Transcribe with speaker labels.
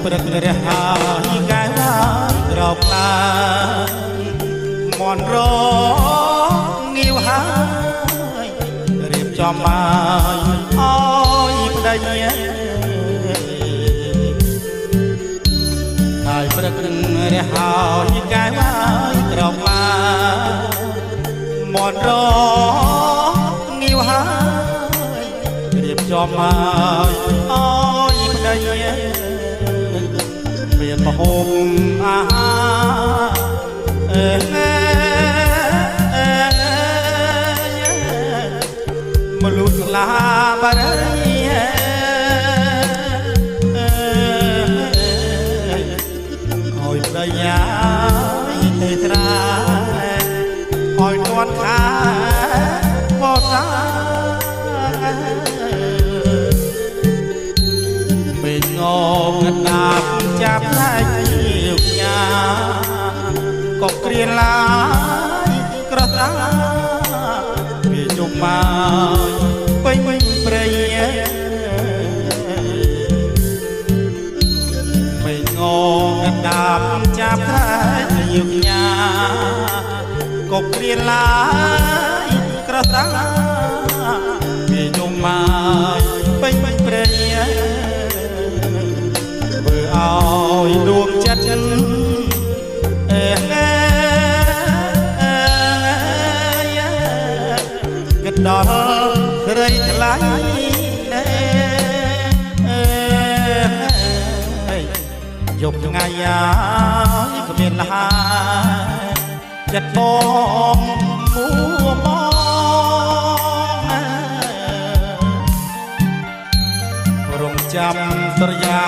Speaker 1: ព្រឹករះហើយកែវក្រោកឡាមន់រងាវហើយរៀបចំមកអើយប្តីហើយព្រឹករះហើយកែវក្រោកឡាមន់រងាវហើយរៀបចំមកអើយប្តីមានមហូបអាហារមលុស្លាបារីឲ្យប្រយាយទេត្រាឲ្យនន់ខាមកតាពេញងងដាប់ចាប់តែជាញ៉ាក៏ក្រៀនឡាយក្រសាវាជុំមកពេញព្រៃពេញងងដាប់ចាប់តែជាញ៉ាក៏ក្រៀនឡាយក្រសាវាជុំមកពេញព្រៃឲ្យដួងចិត្តគិតដល់ក្រីថ្លៃយប់ថ្ងៃហើយគ្មានលហើយចិត្តបងមួមងរងចាំស្រយា